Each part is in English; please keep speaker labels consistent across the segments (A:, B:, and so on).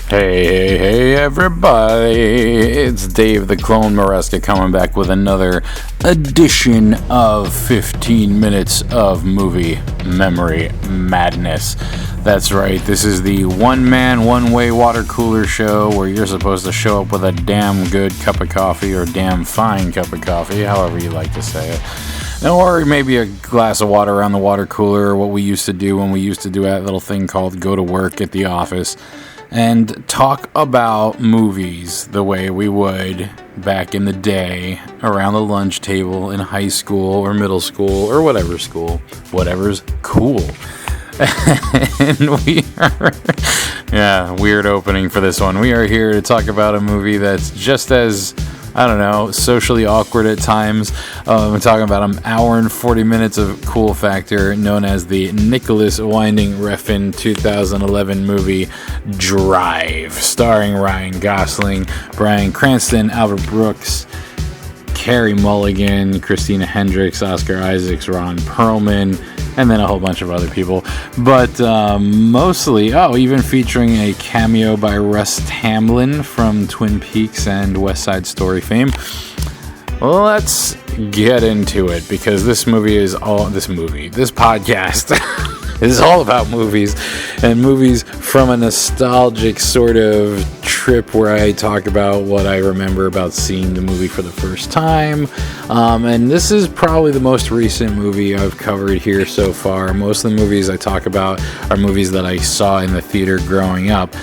A: Hey everybody, it's Dave the Klone Maresca coming back with another edition of 15 minutes of movie memory madness. That's right, this is the one-man, one-way water cooler show where you're supposed to show up with a damn good cup of coffee or damn fine cup of coffee, however you like to say it. Or maybe a glass of water around the water cooler, or what we used to do when we used to do that little thing called go to work at the office. And talk about movies the way we would back in the day around the lunch table in high school or middle school or whatever school, whatever's cool. And we are, weird opening for this one. We are here to talk about a movie that's just as, socially awkward at times. We're talking about an hour and 40 minutes of cool factor known as the Nicholas Winding Refn 2011 movie Drive, starring Ryan Gosling, Bryan Cranston, Albert Brooks, Carey Mulligan, Christina Hendricks, Oscar Isaacs, Ron Perlman, and then a whole bunch of other people. But mostly, even featuring a cameo by Russ Tamblyn from Twin Peaks and West Side Story fame. Well, let's get into it, because this podcast is all about movies, and movies from a nostalgic sort of trip where I talk about what I remember about seeing the movie for the first time. And this is probably the most recent movie I've covered here so far. Most of the movies I talk about are movies that I saw in the theater growing up,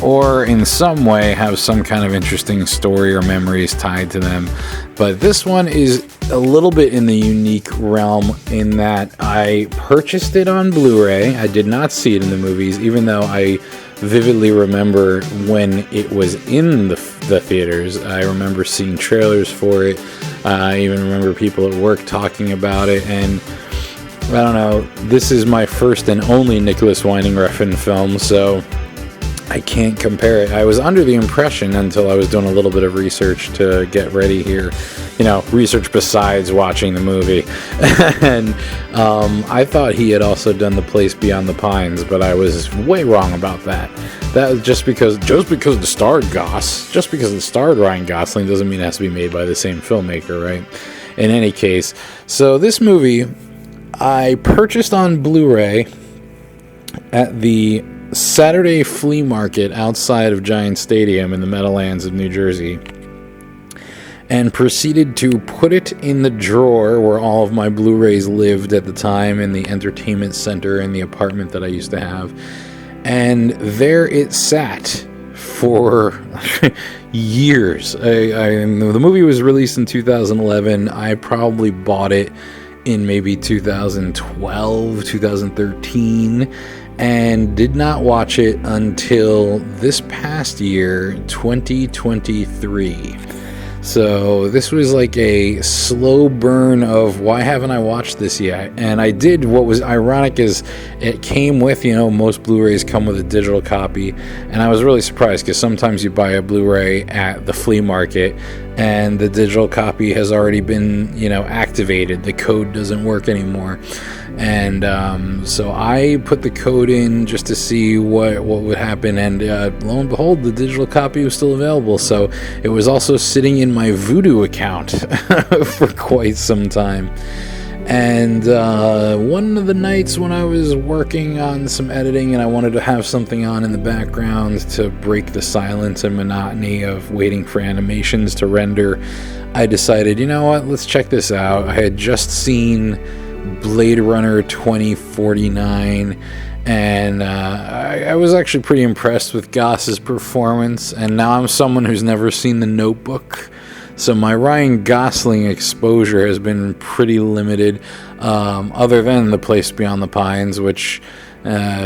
A: or in some way have some kind of interesting story or memories tied to them. But this one is a little bit in the unique realm in that I purchased it on Blu-ray. I did not see it in the movies, even though I vividly remember when it was in the theaters. I remember seeing trailers for it. I even remember people at work talking about it. And I don't know, this is my first and only Nicholas Winding Refn film, so I can't compare it. I was under the impression, until I was doing a little bit of research to get ready here, research besides watching the movie, and I thought he had also done The Place Beyond the Pines, but I was way wrong about that. That was just because it starred Ryan Gosling doesn't mean it has to be made by the same filmmaker, right? In any case, so this movie I purchased on Blu-ray at the Saturday flea market outside of Giant Stadium in the Meadowlands of New Jersey, and proceeded to put it in the drawer where all of my Blu-rays lived at the time, in the entertainment center in the apartment that I used to have. And there it sat for years. The movie was released in 2011. I probably bought it in maybe 2012, 2013, and did not watch it until this past year, 2023. So this was like a slow burn of, why haven't I watched this yet? And I did. What was ironic is it came with, most Blu-rays come with a digital copy, and I was really surprised, because sometimes you buy a Blu-ray at the flea market and the digital copy has already been, activated. The code doesn't work anymore. And so I put the code in just to see what would happen, and lo and behold, the digital copy was still available. So it was also sitting in my Vudu account for quite some time. And one of the nights when I was working on some editing and I wanted to have something on in the background to break the silence and monotony of waiting for animations to render, I decided, you know what, let's check this out. I had just seen Blade Runner 2049, and I was actually pretty impressed with Goss's performance, and now I'm someone who's never seen The Notebook, so my Ryan Gosling exposure has been pretty limited, other than The Place Beyond the Pines, which,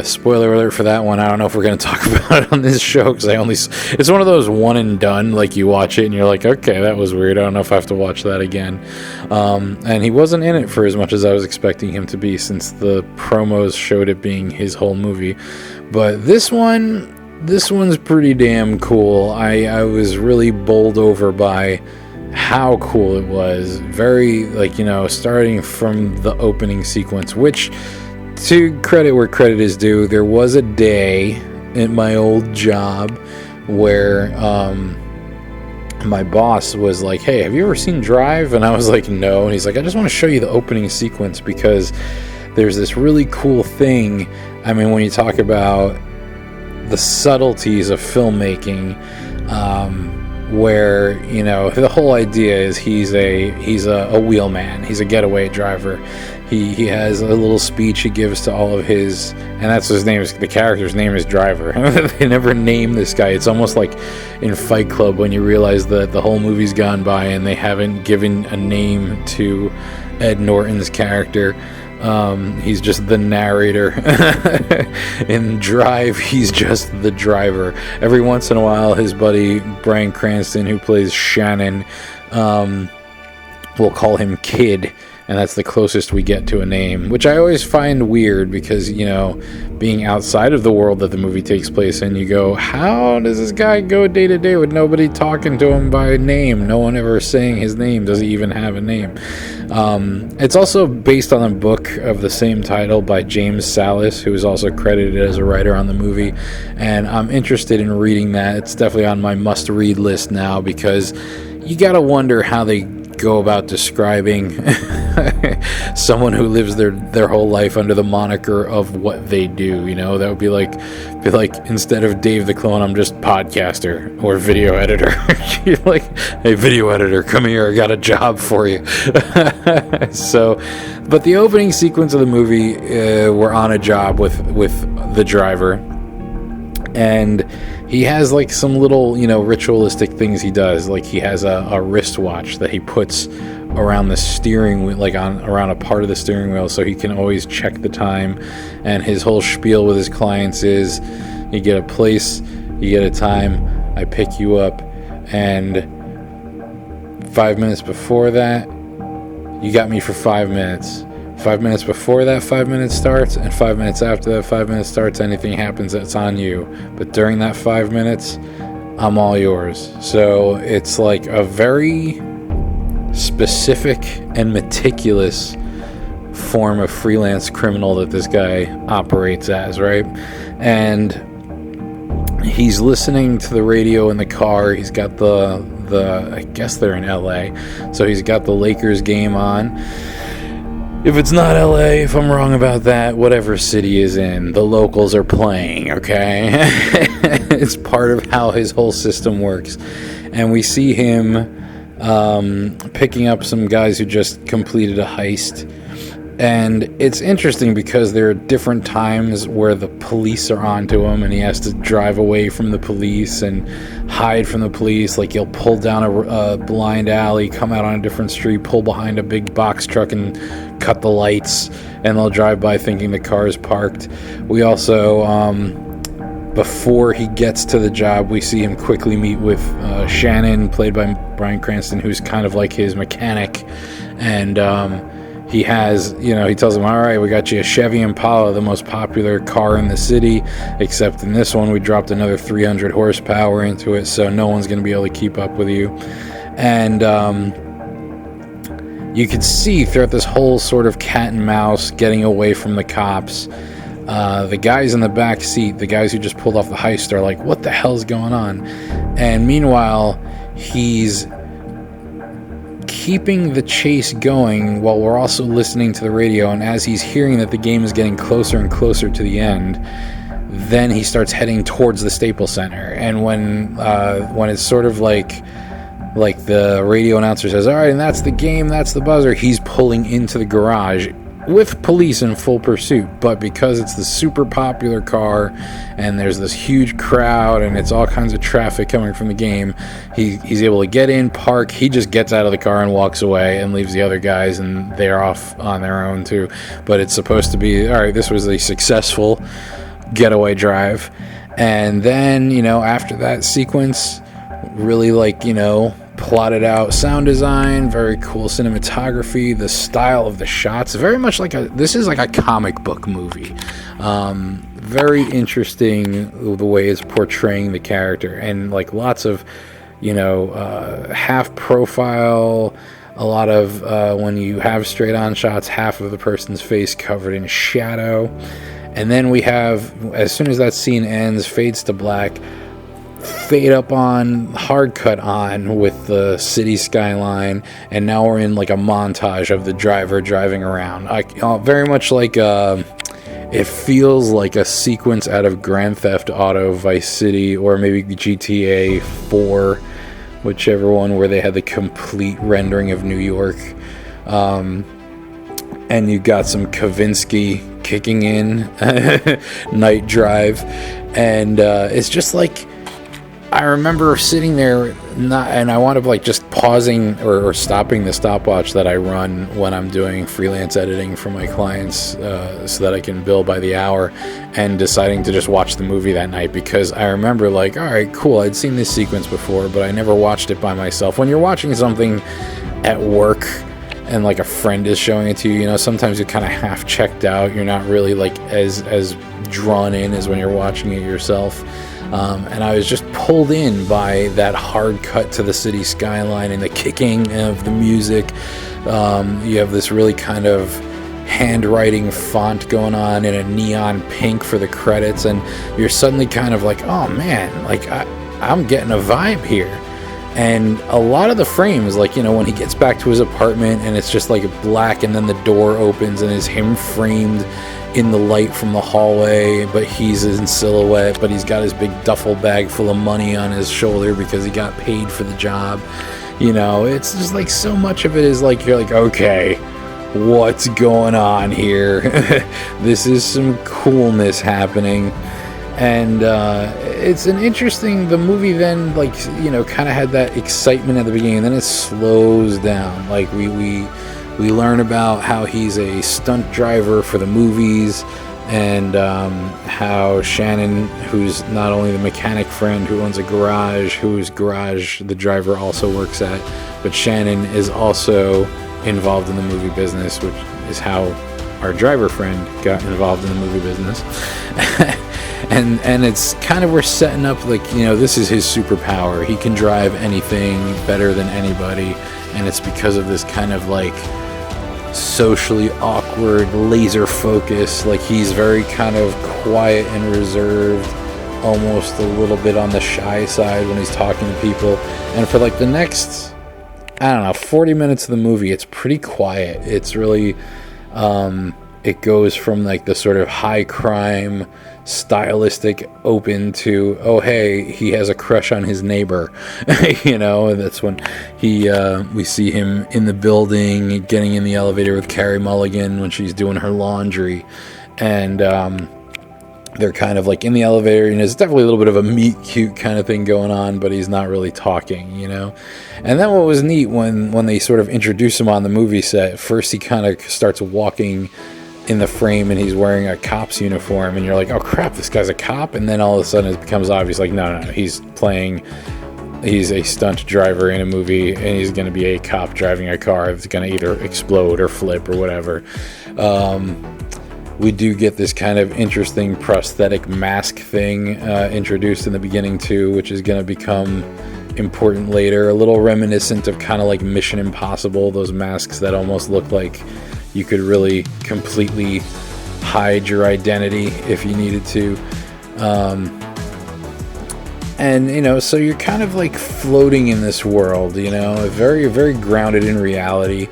A: spoiler alert for that one, I don't know if we're going to talk about it on this show, because it's one of those one and done, like you watch it and you're like, okay, that was weird, I don't know if I have to watch that again. And he wasn't in it for as much as I was expecting him to be, since the promos showed it being his whole movie. But this one's pretty damn cool. I was really bowled over by how cool it was. Very, starting from the opening sequence, which, to credit where credit is due, there was a day at my old job where my boss was like, hey, have you ever seen Drive? And I was like, no. And he's like, I just want to show you the opening sequence because there's this really cool thing. I mean, when you talk about the subtleties of filmmaking, where, the whole idea is he's a wheelman, he's a getaway driver. He has a little speech he gives to all of his, and that's his name. The character's name is Driver. They never name this guy. It's almost like in Fight Club when you realize that the whole movie's gone by and they haven't given a name to Ed Norton's character. He's just the narrator. In Drive, he's just the driver. Every once in a while, his buddy Bryan Cranston, who plays Shannon, we'll call him Kid, and that's the closest we get to a name, which I always find weird because, being outside of the world that the movie takes place in, you go, how does this guy go day to day with nobody talking to him by name? No one ever saying his name. Does he even have a name? It's also based on a book of the same title by James Salas, who is also credited as a writer on the movie, and I'm interested in reading that. It's definitely on my must-read list now because you gotta wonder how they go about describing someone who lives their whole life under the moniker of what they do. That would be like instead of Dave the Clone, I'm just podcaster or video editor. You're like, hey, video editor, come here, I got a job for you. So, but the opening sequence of the movie, we're on a job with the driver, and he has like some little, ritualistic things he does. Like he has a wristwatch that he puts around the steering wheel, around a part of the steering wheel, so he can always check the time. And his whole spiel with his clients is, you get a place, you get a time, I pick you up, and 5 minutes before that, you got me for 5 minutes. 5 minutes before that 5 minutes starts, and 5 minutes after that 5 minutes starts, anything happens, that's on you. But during that 5 minutes, I'm all yours. So it's like a very specific and meticulous form of freelance criminal that this guy operates as, right? And he's listening to the radio in the car. He's got the I guess they're in LA, so he's got the Lakers game on. If it's not LA, if I'm wrong about that, whatever city is in, the locals are playing, okay? It's part of how his whole system works. And we see him picking up some guys who just completed a heist. And it's interesting because there are different times where the police are onto him and he has to drive away from the police and hide from the police. Like he'll pull down a blind alley, come out on a different street, pull behind a big box truck and cut the lights, and they'll drive by thinking the car is parked. We also, before he gets to the job, we see him quickly meet with Shannon, played by Bryan Cranston, who's kind of like his mechanic. And he has, he tells him, all right, we got you a Chevy Impala, the most popular car in the city, except in this one we dropped another 300 horsepower into it, so no one's going to be able to keep up with you. And you could see throughout this whole sort of cat and mouse getting away from the cops, the guys in the back seat, the guys who just pulled off the heist, are like, what the hell's going on? And meanwhile, he's keeping the chase going while we're also listening to the radio. And as he's hearing that the game is getting closer and closer to the end, then he starts heading towards the Staples Center. And when it's sort of like the radio announcer says, all right, and that's the game, that's the buzzer, he's pulling into the garage with police in full pursuit. But because it's the super popular car and there's this huge crowd and it's all kinds of traffic coming from the game, he's able to get in, park, he just gets out of the car and walks away and leaves the other guys, and they're off on their own too. But it's supposed to be, all right, this was a successful getaway drive. And then, after that sequence, really plotted out sound design, very cool cinematography, the style of the shots, very much this is like a comic book movie. Very interesting the way it's portraying the character, and lots of half profile, a lot of when you have straight on shots, half of the person's face covered in shadow. And then we have, as soon as that scene ends, fades to black, fade up on, hard cut on with the city skyline, and now we're in a montage of the driver driving around. Very much it feels like a sequence out of Grand Theft Auto Vice City, or maybe GTA 4, whichever one, where they had the complete rendering of New York. And you got some Kavinsky kicking in, Night Drive, and it's just I remember sitting there, and I wound up just pausing or stopping the stopwatch that I run when I'm doing freelance editing for my clients, so that I can bill by the hour, and deciding to just watch the movie that night, because I remember all right, cool, I'd seen this sequence before, but I never watched it by myself. When you're watching something at work and a friend is showing it to you, sometimes you're kind of half checked out. You're not really as drawn in as when you're watching it yourself. And I was just pulled in by that hard cut to the city skyline and the kicking of the music. You have this really kind of handwriting font going on in a neon pink for the credits, and you're suddenly kind of oh man, I'm getting a vibe here. And a lot of the frames, when he gets back to his apartment and it's just black, and then the door opens and it's him framed in the light from the hallway, but he's in silhouette, but he's got his big duffel bag full of money on his shoulder because he got paid for the job. It's just so much of it is you're okay, what's going on here? This is some coolness happening. And it's an interesting, the movie then kind of had that excitement at the beginning, and then it slows down. We learn about how he's a stunt driver for the movies, and how Shannon, who's not only the mechanic friend who owns a garage, whose garage the driver also works at, but Shannon is also involved in the movie business, which is how our driver friend got involved in the movie business. And it's kind of, we're setting up this is his superpower. He can drive anything better than anybody, and it's because of this kind of socially awkward laser focus. He's very kind of quiet and reserved, almost a little bit on the shy side when he's talking to people. And for the next, 40 minutes of the movie, it's pretty quiet. It's really it goes from the sort of high crime stylistic open to, oh hey, he has a crush on his neighbor. That's when we see him in the building, getting in the elevator with Carey Mulligan when she's doing her laundry, and they're kind of in the elevator, and there's definitely a little bit of a meet cute kind of thing going on, but he's not really talking. And then what was neat, when they sort of introduce him on the movie set, first he kind of starts walking in the frame and he's wearing a cop's uniform, and you're oh crap, this guy's a cop. And then all of a sudden it becomes obvious no, he's a stunt driver in a movie, and he's going to be a cop driving a car that's going to either explode or flip or whatever. We do get this kind of interesting prosthetic mask thing introduced in the beginning too, which is going to become important later, a little reminiscent of kind of Mission Impossible, those masks that almost look like you could really completely hide your identity if you needed to. And, so you're kind of like floating in this world, very, very grounded in reality.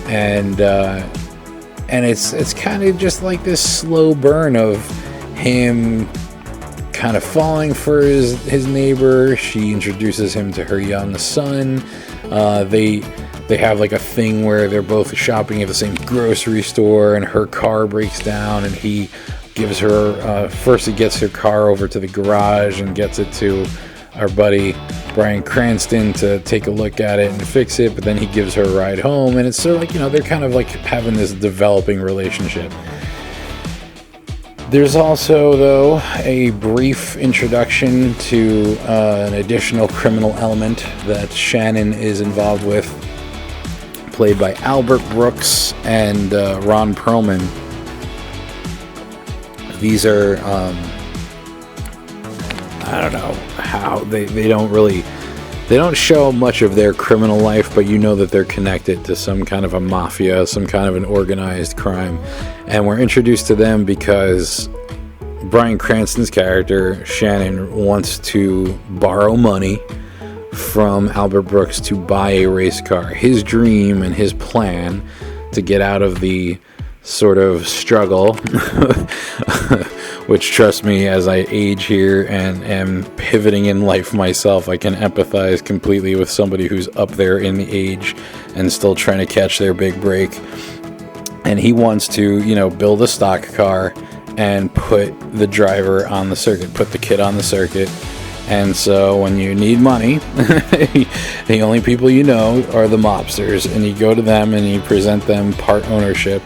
A: And it's kind of just like this slow burn of him kind of falling for his neighbor. She introduces him to her young son. They have like a thing where they're both shopping at the same grocery store, and her car breaks down, and he gives her, first he gets her car over to the garage and gets it to our buddy Bryan Cranston to take a look at it and fix it, but then he gives her a ride home, and it's sort of like, they're kind of like having this developing relationship. There's also, though, a brief introduction to an additional criminal element that Shannon is involved with, played by Albert Brooks and Ron Perlman. These are, I don't know how, they don't show much of their criminal life, but that they're connected to some kind of a mafia, some kind of an organized crime. And we're introduced to them because Bryan Cranston's character, Shannon, wants to borrow money from Albert Brooks to buy a race car. His dream and his plan to get out of the sort of struggle, which, trust me, as I age here and am pivoting in life myself, I can empathize completely with somebody who's up there in the age and still trying to catch their big break. And he wants to, build a stock car and put the driver on the circuit, put the kid on the circuit. And so when you need money, the only people are the mobsters, and you go to them and you present them part ownership.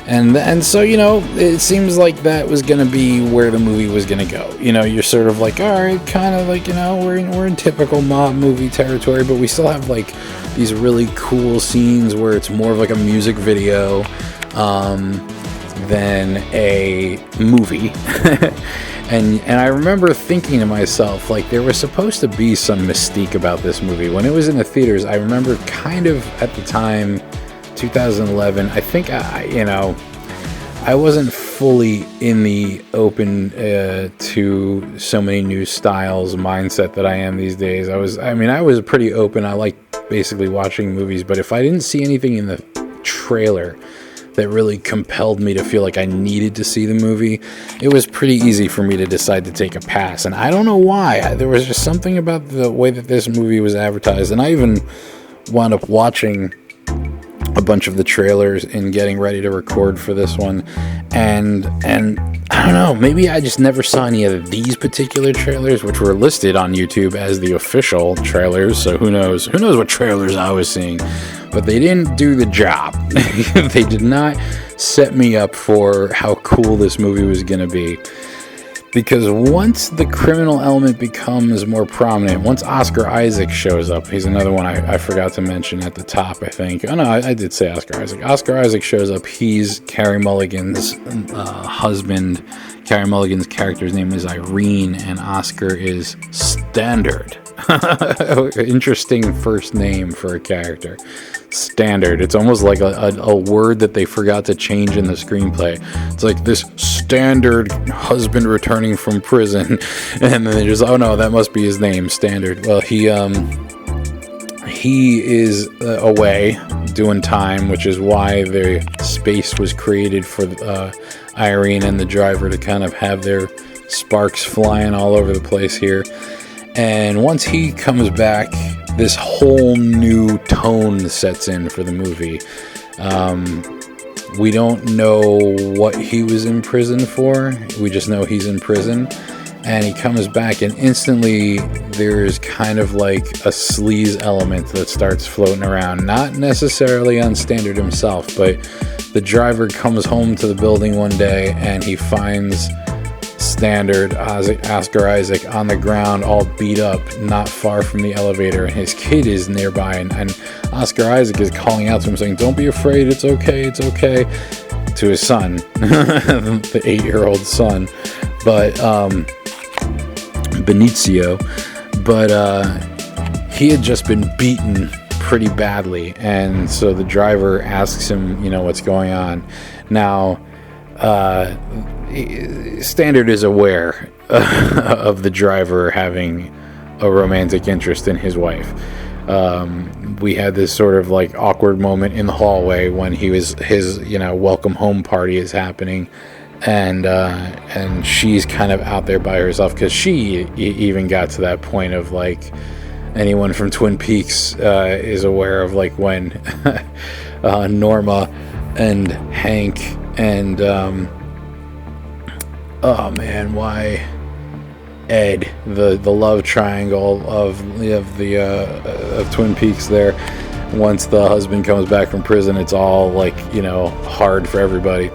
A: And so, it seems like that was going to be where the movie was going to go. You're sort of like, all right, kind of like, we're in typical mob movie territory, but we still have like these really cool scenes where it's more of like a music video than a movie. And I remember thinking to myself, like, there was supposed to be some mystique about this movie. When it was in the theaters, I remember kind of at the time, 2011, I think I wasn't fully in the open to so many new styles mindset that I am these days. I was pretty open. I like basically watching movies, but if I didn't see anything in the trailer that really compelled me to feel like I needed to see the movie, it was pretty easy for me to decide to take a pass. And I don't know why. There was just something about the way that this movie was advertised, and I even wound up watching a bunch of the trailers and getting ready to record for this one, and I don't know, maybe I just never saw any of these particular trailers, which were listed on YouTube as the official trailers, so who knows what trailers I was seeing, but they didn't do the job. They did not set me up for how cool this movie was going to be. Because once the criminal element becomes more prominent, once Oscar Isaac shows up, he's another one I forgot to mention at the top, I think. Oh, no, I did say Oscar Isaac. Oscar Isaac shows up. He's Carey Mulligan's husband. Carey Mulligan's character's name is Irene, and Oscar is Standard. Interesting first name for a character. Standard. It's almost like a word that they forgot to change in the screenplay. It's like this standard husband returning from prison, and then they just, oh no, that must be his name, Standard. Well, he is away doing time, which is why the space was created for Irene and the driver to kind of have their sparks flying all over the place here. And once he comes back, this whole new tone sets in for the movie. We don't know what he was in prison for. We just know he's in prison. And he comes back, and instantly there's kind of like a sleaze element that starts floating around. Not necessarily on Standard himself, but the driver comes home to the building one day and he finds Standard, Oscar Isaac, on the ground, all beat up, not far from the elevator, and his kid is nearby, and Oscar Isaac is calling out to him saying, "Don't be afraid, it's okay," to his son, the 8-year-old son, but Benicio, but he had just been beaten pretty badly, and so the driver asks him, what's going on. Now, Standard is aware of the driver having a romantic interest in his wife. We had this sort of like awkward moment in the hallway when his welcome home party is happening, and she's kind of out there by herself, because she even got to that point of like, anyone from Twin Peaks is aware of, like, when Norma and Hank and Ed, the love triangle of Twin Peaks there. Once the husband comes back from prison, it's all like, hard for everybody.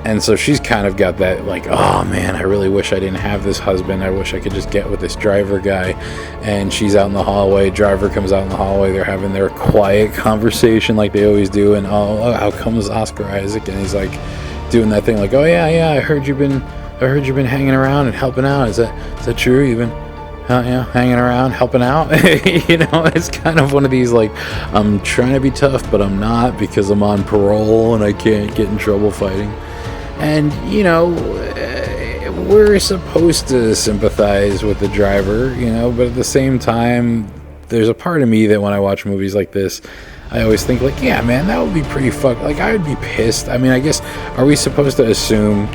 A: And so she's kind of got that, like, oh man, I really wish I didn't have this husband. I wish I could just get with this driver guy. And she's out in the hallway. Driver comes out in the hallway. They're having their quiet conversation like they always do. And out comes Oscar Isaac, and he's like doing that thing like, oh yeah, I heard you've been hanging around and helping out. Is that true? You've been hanging around, helping out? It's kind of one of these, like, I'm trying to be tough, but I'm not, because I'm on parole and I can't get in trouble fighting. And, we're supposed to sympathize with the driver, but at the same time, there's a part of me that when I watch movies like this, I always think, like, yeah, man, that would be pretty like, I would be pissed. I mean, I guess, are we just supposed to assume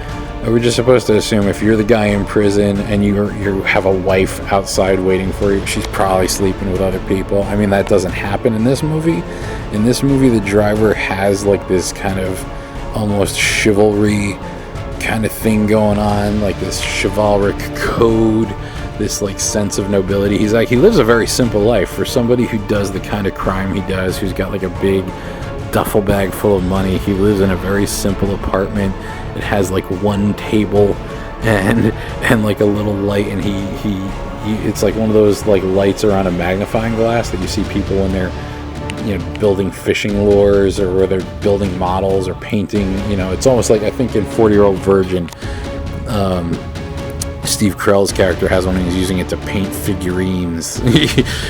A: if you're the guy in prison and you have a wife outside waiting for you, she's probably sleeping with other people? I mean, that doesn't happen in this movie. In this movie, the driver has, like, this kind of almost chivalry kind of thing going on, like this chivalric code, this like sense of nobility. He lives a very simple life for somebody who does the kind of crime he does, who's got like a big duffel bag full of money. He lives in a very simple apartment. It has like one table and like a little light, and he it's like one of those like lights around a magnifying glass that you see people when they're building fishing lures, or where they're building models or painting. It's almost like, I think in 40-Year-Old Virgin, Steve Carell's character has one and he's using it to paint figurines.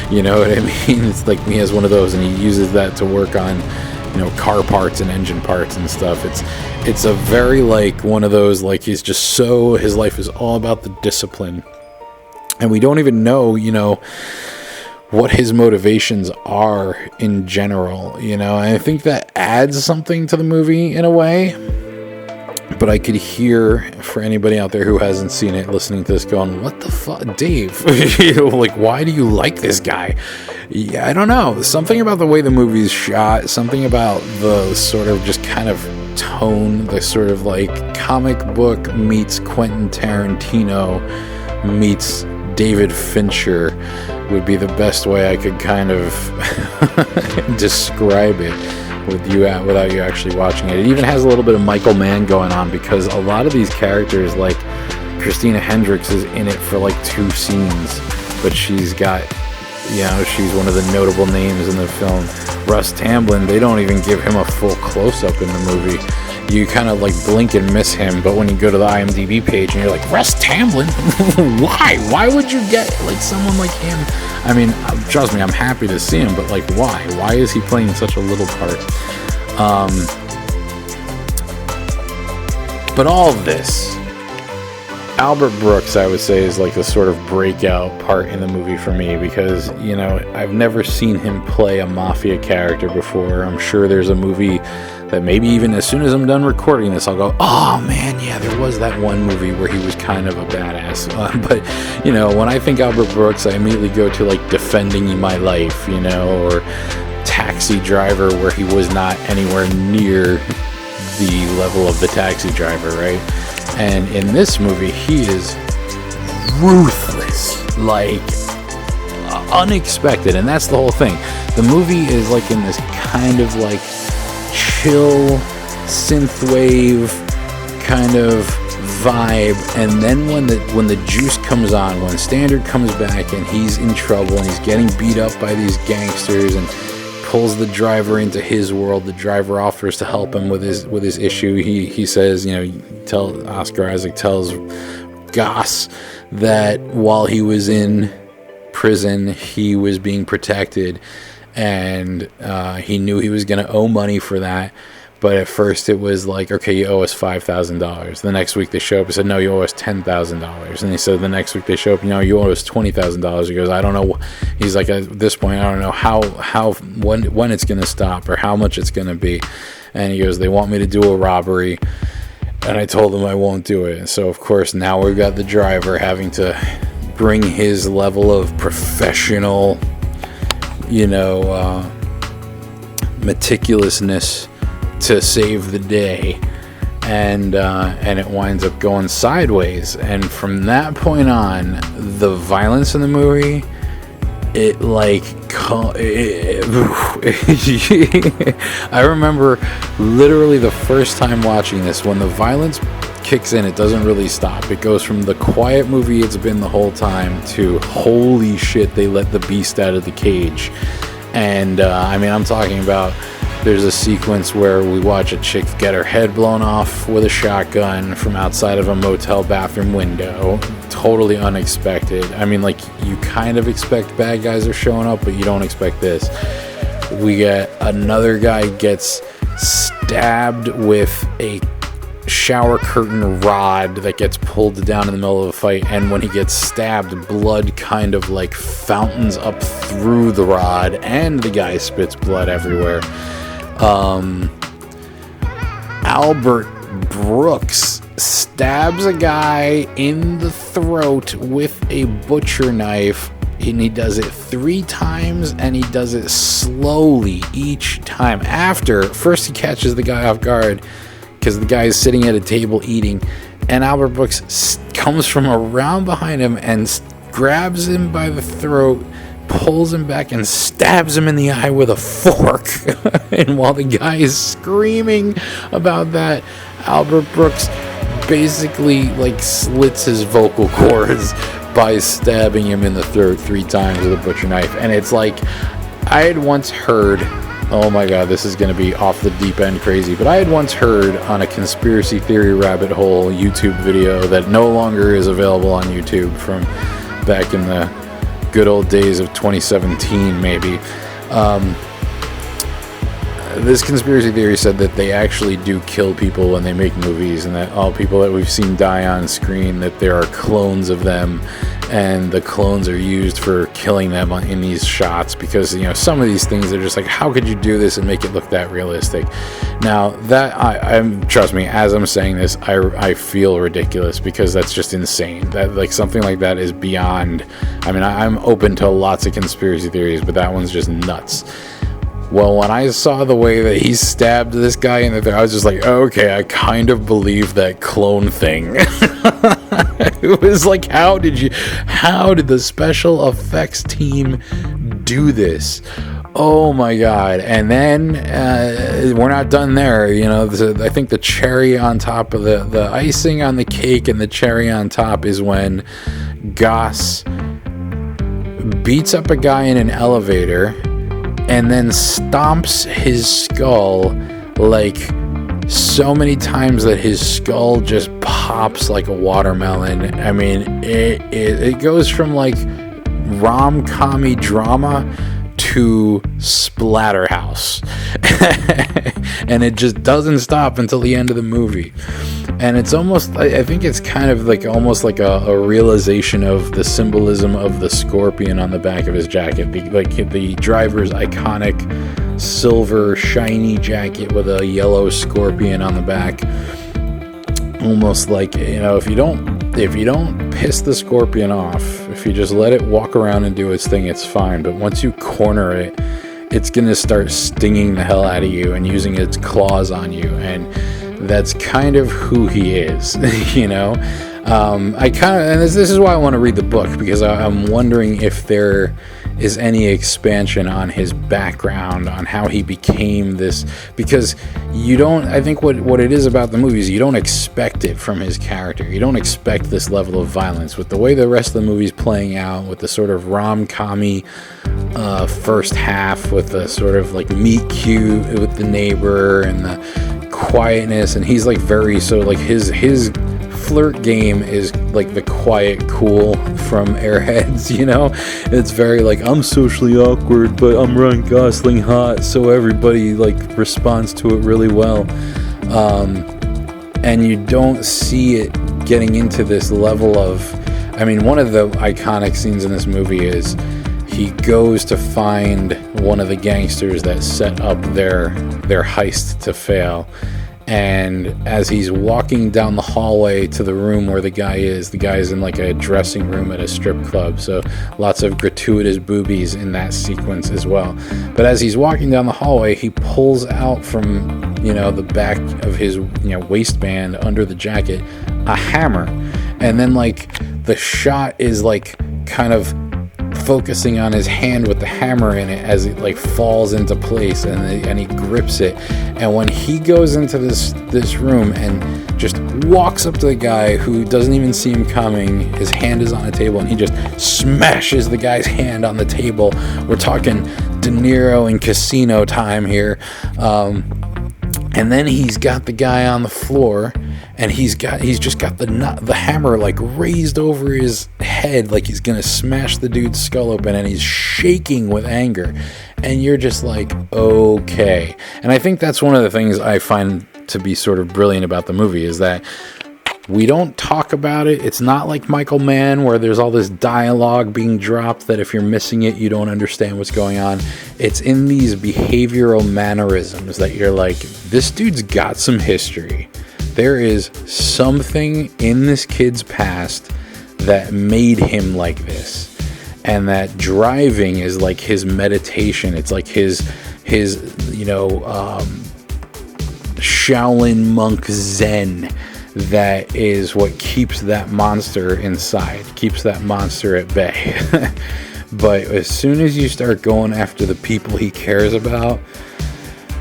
A: You know what I mean? It's like he has one of those and he uses that to work on car parts and engine parts and stuff. It's a very like one of those, like, his life is all about the discipline, and we don't even know what his motivations are in general, and I think that adds something to the movie in a way. But I could hear, for anybody out there who hasn't seen it, listening to this, going, what the fuck, Dave? Like, why do you like this guy? Yeah, I don't know. Something about the way the movie's shot, something about the sort of just kind of tone, the sort of like comic book meets Quentin Tarantino meets David Fincher would be the best way I could kind of describe it without you actually watching it. It even has a little bit of Michael Mann going on, because a lot of these characters, like Christina Hendricks is in it for like 2 scenes, but she's got, she's one of the notable names in the film. Russ Tamblyn, they don't even give him a full close-up in the movie. You kind of like blink and miss him, but when you go to the IMDb page and you're like, Russ Tamblyn? Why would you get like someone like him? I mean, trust me, I'm happy to see him, but like, why is he playing such a little part? But all of this, Albert Brooks, I would say, is like the sort of breakout part in the movie for me, because I've never seen him play a mafia character before. I'm sure there's a movie that maybe even as soon as I'm done recording this, I'll go, oh man, yeah, there was that one movie where he was kind of a badass. But when I think Albert Brooks, I immediately go to like Defending My Life, or Taxi Driver, where he was not anywhere near the level of the taxi driver, right? And in this movie, he is ruthless, like unexpected, and that's the whole thing. The movie is like in this kind of like chill synthwave kind of vibe, and then when the juice comes on, when Standard comes back and he's in trouble and he's getting beat up by these gangsters and pulls the driver into his world, the driver offers to help him with his issue. He says, Oscar Isaac tells Goss that while he was in prison, he was being protected, and he knew he was going to owe money for that, But at first it was like, okay, you owe us $5,000. The next week they show up and said, no, you owe us $10,000. And he said the next week they show up, you owe us $20,000. He goes, I don't know. He's like, at this point, I don't know when it's going to stop or how much it's going to be. And he goes, they want me to do a robbery. And I told him I won't do it. And so, of course, now we've got the driver having to bring his level of professional, meticulousness to save the day, and it winds up going sideways. And from that point on, the violence in the movie, I remember literally the first time watching this, when the violence kicks in, it doesn't really stop. It goes from the quiet movie it's been the whole time to holy shit, they let the beast out of the cage. And I'm talking about, there's a sequence where we watch a chick get her head blown off with a shotgun from outside of a motel bathroom window. Totally unexpected. You kind of expect bad guys are showing up, but you don't expect this. We get another guy gets stabbed with a shower curtain rod that gets pulled down in the middle of a fight, and when he gets stabbed, blood kind of like fountains up through the rod, and the guy spits blood everywhere. Albert Brooks stabs a guy in the throat with a butcher knife, and he does it 3 times, and he does it slowly each time. First he catches the guy off guard because the guy is sitting at a table eating, and Albert Brooks comes from around behind him and grabs him by the throat, pulls him back, and stabs him in the eye with a fork. And while the guy is screaming about that, Albert Brooks basically slits his vocal cords by stabbing him in the throat 3 times with a butcher knife. And it's like, I had once heard, oh my god, this is going to be off the deep end crazy, but I had once heard on a conspiracy theory rabbit hole YouTube video that no longer is available on YouTube, from back in the good old days of 2017 maybe. This conspiracy theory said that they actually do kill people when they make movies, and that all people that we've seen die on screen, that there are clones of them, and the clones are used for killing them in these shots, because some of these things are just like, how could you do this and make it look that realistic? Now that I'm trust me, as I'm saying this, I feel ridiculous, because that's just insane. That something like that is beyond. I'm open to lots of conspiracy theories, but that one's just nuts. Well, when I saw the way that he stabbed this guy in the throat, I was just like, okay, I kind of believe that clone thing. It was like, how did the special effects team do this? Oh my god. And then we're not done there. I think the cherry on top of the icing on the cake, and the cherry on top is when Goss beats up a guy in an elevator and then stomps his skull so many times that his skull just pops like a watermelon. It goes from rom-commy drama to Splatterhouse. And it just doesn't stop until the end of the movie. And it's almost, I think it's kind of almost like a realization of the symbolism of the scorpion on the back of his jacket. The driver's iconic silver shiny jacket with a yellow scorpion on the back. Almost like, if you don't piss the scorpion off, if you just let it walk around and do its thing, it's fine. But once you corner it, it's going to start stinging the hell out of you and using its claws on you. And that's kind of who he is, and this is why I want to read the book, because I'm wondering if there is any expansion on his background, on how he became this, because I think what it is about the movies, you don't expect it from his character. You don't expect this level of violence. With the way the rest of the movie's playing out, with the sort of rom-commy first half, with the sort of meet cute with the neighbor and the quietness, and he's very his flirt game is like the quiet cool from Airheads, you know? It's very like, I'm socially awkward, but I'm Ryan Gosling hot, so everybody like responds to it really well. And you don't see it getting into this level of, I mean, one of the iconic scenes in this movie is he goes to find one of the gangsters that set up their heist to fail. And as he's walking down the hallway to the room where the guy is in like a dressing room at a strip club. So lots of gratuitous boobies in that sequence as well. But as he's walking down the hallway, he pulls out from, you know, the back of his, you know, waistband under the jacket, a hammer. And then like the shot is like kind of focusing on his hand with the hammer in it as it like falls into place, and he grips it. And when he goes into this room and just walks up to the guy who doesn't even see him coming, his hand is on the table, and he just smashes the guy's hand on the table. We're talking De Niro and Casino time here. And then he's got the guy on the floor, and he's just got the hammer like raised over his head, like he's gonna smash the dude's skull open, and he's shaking with anger. And you're just like, okay. And I think that's one of the things I find to be sort of brilliant about the movie, is that we don't talk about it. It's not like Michael Mann, where there's all this dialogue being dropped that if you're missing it, you don't understand what's going on. It's in these behavioral mannerisms that you're like, this dude's got some history. There is something in this kid's past that made him like this. And that driving is like his meditation. It's like his you know, Shaolin monk Zen. That is what keeps that monster inside, keeps that monster at bay. But as soon as you start going after the people he cares about,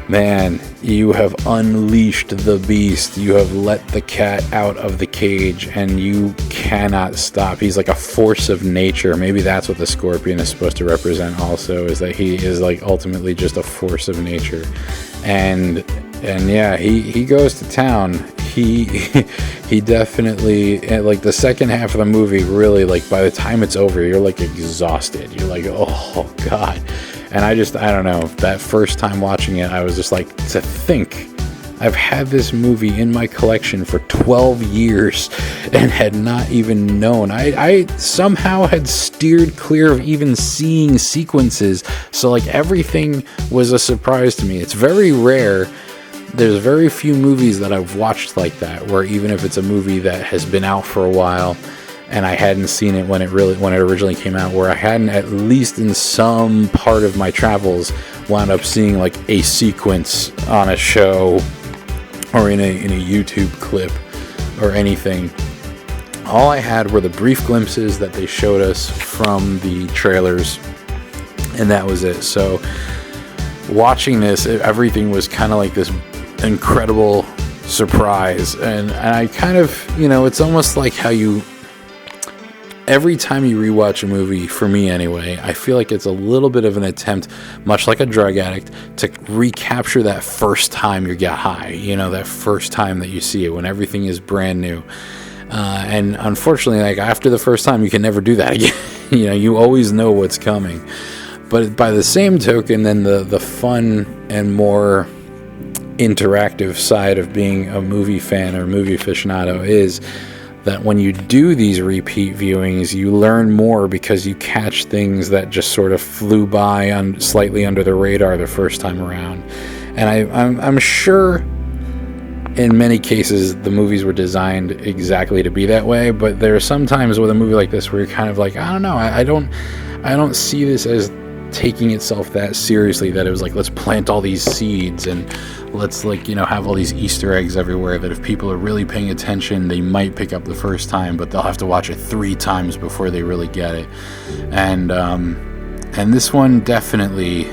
A: man, you have unleashed the beast. You have let the cat out of the cage, and you cannot stop. He's like a force of nature. Maybe that's what the scorpion is supposed to represent also, is that he is like ultimately just a force of nature. And yeah, he goes to town. He definitely, like the second half of the movie, really, like by the time it's over, you're like exhausted. You're like, oh God. And I don't know, that first time watching it, I was just like, to think I've had this movie in my collection for 12 years and had not even known. I somehow had steered clear of even seeing sequences. So like everything was a surprise to me. It's very rare. There's very few movies that I've watched like that, where even if it's a movie that has been out for a while and I hadn't seen it when it originally came out, where I hadn't, at least in some part of my travels, wound up seeing like a sequence on a show or in a YouTube clip or anything. All I had were the brief glimpses that they showed us from the trailers, and that was it. So watching this, everything was kind of like this incredible surprise, and I kind of, you know, it's almost like how you, every time you rewatch a movie, for me anyway, I feel like it's a little bit of an attempt, much like a drug addict, to recapture that first time you get high, you know, that first time that you see it when everything is brand new. And unfortunately, like after the first time, you can never do that again. You know, you always know what's coming. But by the same token, then the fun and more interactive side of being a movie fan or movie aficionado is that when you do these repeat viewings, you learn more because you catch things that just sort of flew by on slightly under the radar the first time around. And I'm sure in many cases the movies were designed exactly to be that way, but there are some times with a movie like this where you're kind of like, I don't know, I don't see this as taking itself that seriously, that it was like, let's plant all these seeds and let's, like, you know, have all these Easter eggs everywhere that if people are really paying attention, they might pick up the first time, but they'll have to watch it 3 times before they really get it. And this one definitely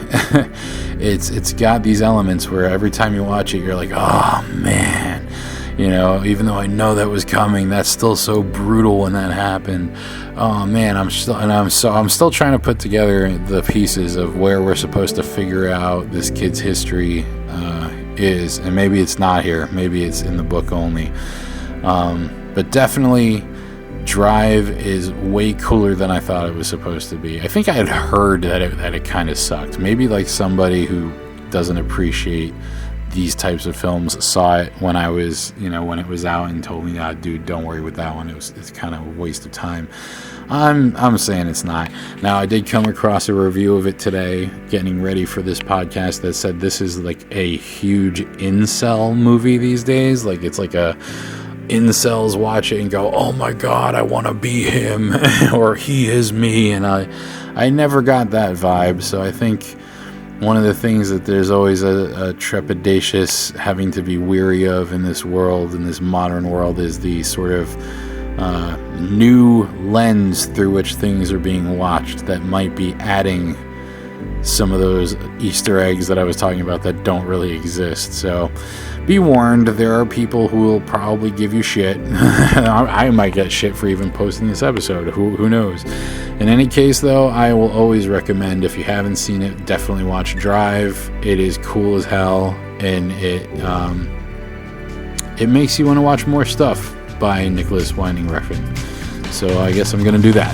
A: it's got these elements where every time you watch it, you're like, oh man, you know, even though I know that was coming, that's still so brutal when that happened. Oh man, I'm still trying to put together the pieces of where we're supposed to figure out this kid's history is, and maybe it's not here, maybe it's in the book only. But definitely, Drive is way cooler than I thought it was supposed to be. I think I had heard that it kind of sucked. Maybe like somebody who doesn't appreciate these types of films saw it when I was, when it was out and told me, dude, don't worry with that one. It's kind of a waste of time. I'm saying it's not. Now, I did come across a review of it today, getting ready for this podcast, that said this is like a huge incel movie these days. Like, it's like a incels watch it and go, oh my god, I want to be him, or he is me, and I never got that vibe. So I think one of the things that there's always a trepidatious having to be weary of in this world, in this modern world, is the sort of new lens through which things are being watched that might be adding some of those Easter eggs that I was talking about that don't really exist. So be warned, there are people who will probably give you shit. I might get shit for even posting this episode. Who knows? In any case, though, I will always recommend, if you haven't seen it, definitely watch Drive. It is cool as hell, and it makes you want to watch more stuff by Nicholas Winding Refn. So I guess I'm going to do that.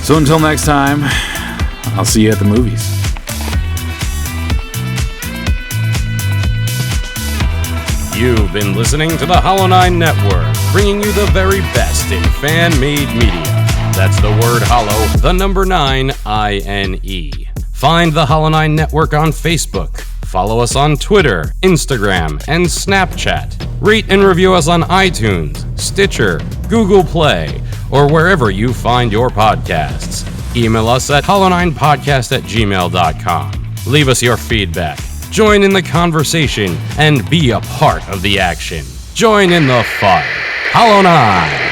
A: So until next time, I'll see you at the movies.
B: You've been listening to the Hollow9ine Network, bringing you the very best in fan-made media. That's the word hollow, the number 9, I-N-E. Find the Hollow9ine Network on Facebook. Follow us on Twitter, Instagram, and Snapchat. Rate and review us on iTunes, Stitcher, Google Play, or wherever you find your podcasts. Email us at hollow9podcast@gmail.com. Leave us your feedback. Join in the conversation and be a part of the action. Join in the fun. Hollow9ine.